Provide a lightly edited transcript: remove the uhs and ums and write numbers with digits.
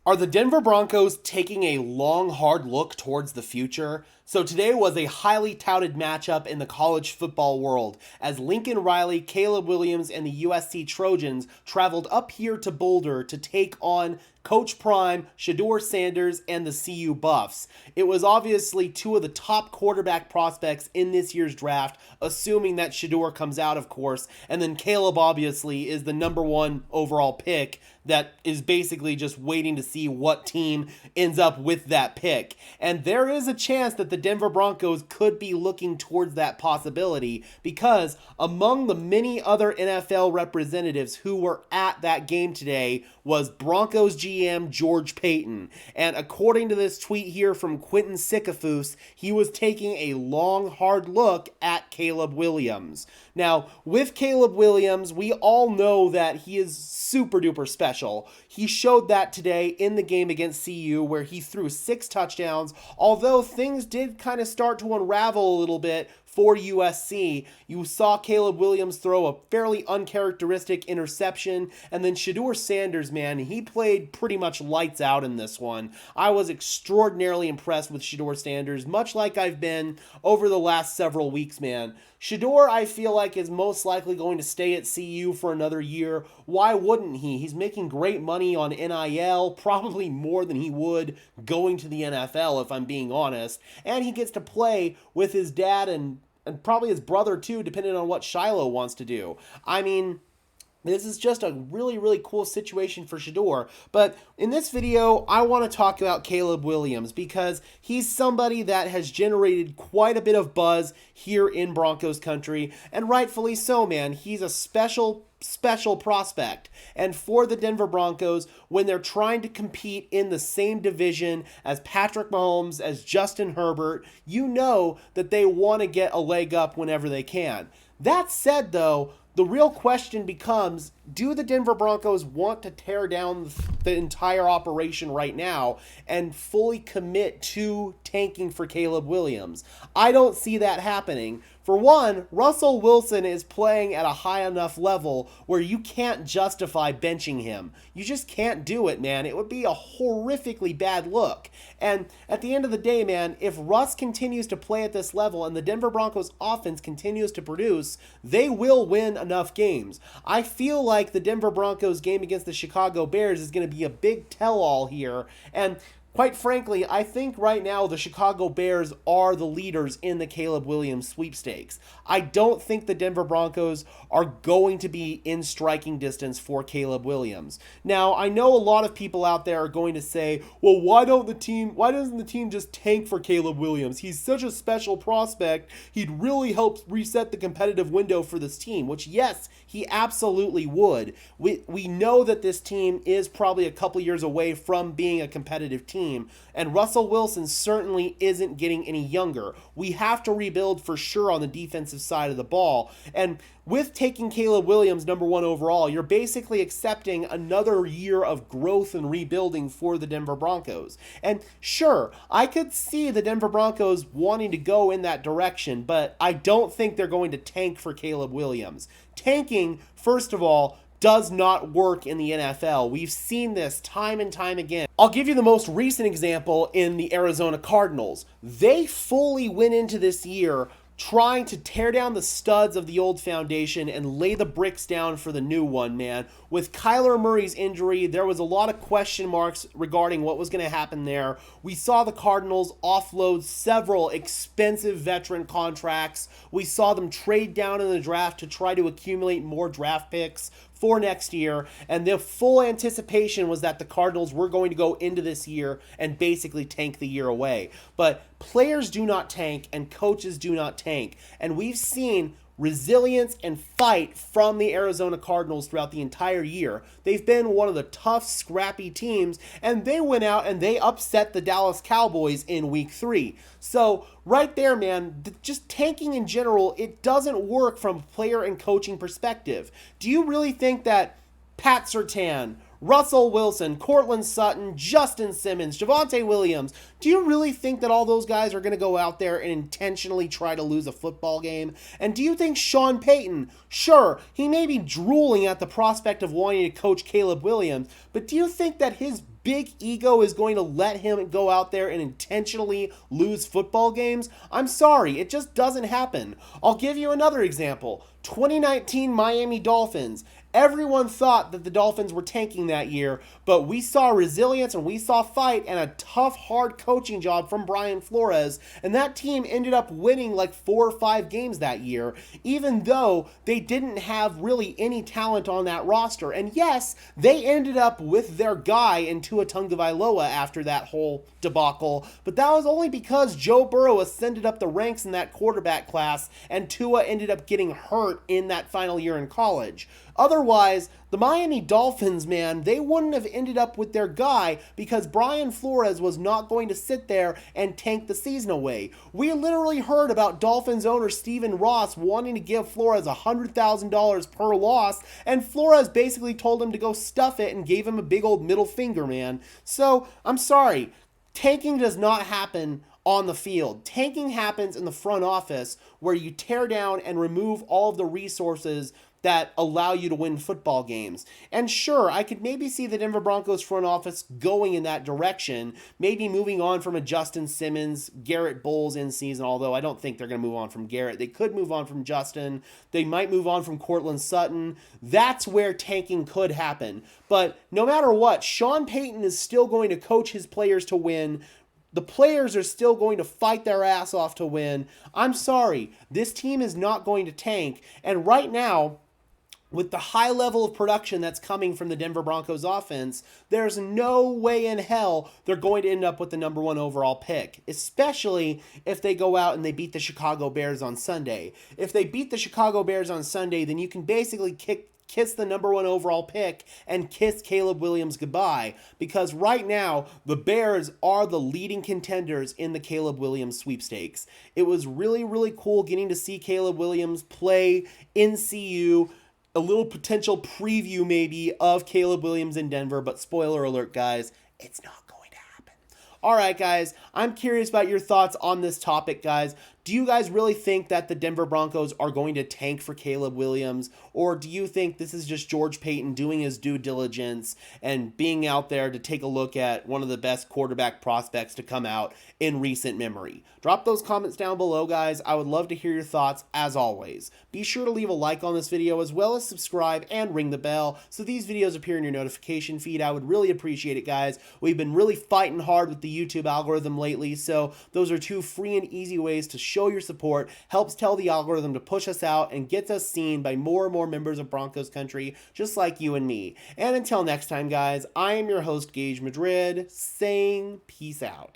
Are the Denver Broncos taking a long, hard look towards the future? So today was a highly touted matchup in the college football world as Lincoln Riley, Caleb Williams, and the USC Trojans traveled up here to Boulder to take on Coach Prime, Shedeur Sanders, and the CU Buffs. It was obviously two of the top quarterback prospects in this year's draft, assuming that Shedeur comes out, of course, and then Caleb obviously is the number one overall pick that is basically just waiting to see what team ends up with that pick. And there is a chance that the Denver Broncos could be looking towards that possibility because among the many other NFL representatives who were at that game today was Broncos GM George Paton. And according to this tweet here from Quentin Sikafus, he was taking a long, hard look at Caleb Williams. Now, with Caleb Williams, we all know that he is super duper special. He showed that today in the game against CU where he threw 6 touchdowns, although things did kind of start to unravel a little bit for USC. You saw Caleb Williams throw a fairly uncharacteristic interception, and then Shedeur Sanders, man, he played pretty much lights out in this one. I was extraordinarily impressed with Shedeur Sanders, much like I've been over the last several weeks, man. Shedeur, I feel like, is most likely going to stay at CU for another year. Why wouldn't he? He's making great money on NIL, probably more than he would going to the NFL, if I'm being honest. And he gets to play with his dad and probably his brother too, depending on what Shiloh wants to do. I mean, this is just a really, really cool situation for Shedeur. But in this video, I want to talk about Caleb Williams because he's somebody that has generated quite a bit of buzz here in Broncos country, and rightfully so, man. He's a special prospect. And for the Denver Broncos, when they're trying to compete in the same division as Patrick Mahomes, as Justin Herbert, you know that they want to get a leg up whenever they can. That said, though, the real question becomes, do the Denver Broncos want to tear down the entire operation right now and fully commit to tanking for Caleb Williams? I don't see that happening. For one, Russell Wilson is playing at a high enough level where you can't justify benching him. You just can't do it, man. It would be a horrifically bad look. And at the end of the day, man, if Russ continues to play at this level and the Denver Broncos offense continues to produce, they will win enough games. I feel like the Denver Broncos game against the Chicago Bears is going to be a big tell-all here. And quite frankly, I think right now the Chicago Bears are the leaders in the Caleb Williams sweepstakes. I don't think the Denver Broncos are going to be in striking distance for Caleb Williams. Now, I know a lot of people out there are going to say, well, why doesn't the team just tank for Caleb Williams? He's such a special prospect. He'd really help reset the competitive window for this team, which, yes, he absolutely would. We know that this team is probably a couple years away from being a competitive team. And Russell Wilson certainly isn't getting any younger. We have to rebuild for sure on the defensive side of the ball. And with taking Caleb Williams number 1 overall, you're basically accepting another year of growth and rebuilding for the Denver Broncos. And sure, I could see the Denver Broncos wanting to go in that direction, but I don't think they're going to tank for Caleb Williams. Tanking, first of all, does not work in the NFL. We've seen this time and time again. I'll give you the most recent example in the Arizona Cardinals. They fully went into this year trying to tear down the studs of the old foundation and lay the bricks down for the new one, man. With Kyler Murray's injury, there was a lot of question marks regarding what was going to happen there. We saw the Cardinals offload several expensive veteran contracts. We saw them trade down in the draft to try to accumulate more draft picks for next year, and the full anticipation was that the Cardinals were going to go into this year and basically tank the year away. But players do not tank and coaches do not tank, and we've seen resilience and fight from the Arizona Cardinals throughout the entire year. They've been one of the tough, scrappy teams, and they went out and they upset the Dallas Cowboys in week 3. So right there, man, just tanking in general, it doesn't work from a player and coaching perspective. Do you really think that Pat Surtain, Russell Wilson, Cortland Sutton, Justin Simmons, Javonte Williams, do you really think that all those guys are going to go out there and intentionally try to lose a football game? And do you think Sean Payton, sure, he may be drooling at the prospect of wanting to coach Caleb Williams, but do you think that his big ego is going to let him go out there and intentionally lose football games? I'm sorry, it just doesn't happen. I'll give you another example. 2019 Miami Dolphins. Everyone thought that the Dolphins were tanking that year, but we saw resilience and we saw fight and a tough, hard coaching job from Brian Flores, and that team ended up winning like 4 or 5 games that year, even though they didn't have really any talent on that roster. And yes, they ended up with their guy in Tua Tagovailoa after that whole debacle, but that was only because Joe Burrow ascended up the ranks in that quarterback class and Tua ended up getting hurt in that final year in college. Otherwise, the Miami Dolphins, man, they wouldn't have ended up with their guy because Brian Flores was not going to sit there and tank the season away. We literally heard about Dolphins owner Stephen Ross wanting to give Flores $100,000 per loss, and Flores basically told him to go stuff it and gave him a big old middle finger, man. So, I'm sorry. Tanking does not happen on the field. Tanking happens in the front office where you tear down and remove all of the resources that allow you to win football games. And sure, I could maybe see the Denver Broncos front office going in that direction, maybe moving on from a Justin Simmons, Garrett Bowles in season, although I don't think they're going to move on from Garrett. They could move on from Justin. They might move on from Cortland Sutton. That's where tanking could happen. But no matter what, Sean Payton is still going to coach his players to win. The players are still going to fight their ass off to win. I'm sorry, this team is not going to tank. And right now, with the high level of production that's coming from the Denver Broncos offense, there's no way in hell they're going to end up with the number 1 overall pick, especially if they go out and they beat the Chicago Bears on Sunday. If they beat the Chicago Bears on Sunday, then you can basically kiss the number 1 overall pick and kiss Caleb Williams goodbye, because right now the Bears are the leading contenders in the Caleb Williams sweepstakes. It was really, really cool getting to see Caleb Williams play in CU. A little potential preview maybe of Caleb Williams in Denver, but spoiler alert, guys, it's not going to happen. All right, guys, I'm curious about your thoughts on this topic, guys. Do you guys really think that the Denver Broncos are going to tank for Caleb Williams? Or do you think this is just George Paton doing his due diligence and being out there to take a look at one of the best quarterback prospects to come out in recent memory? Drop those comments down below, guys. I would love to hear your thoughts as always. Be sure to leave a like on this video as well as subscribe and ring the bell so these videos appear in your notification feed. I would really appreciate it, guys. We've been really fighting hard with the YouTube algorithm lately, so those are 2 free and easy ways to show your support, helps tell the algorithm to push us out, and gets us seen by more and more members of Broncos country, just like you and me. And until next time, guys, I am your host, Gage Madrid, saying peace out.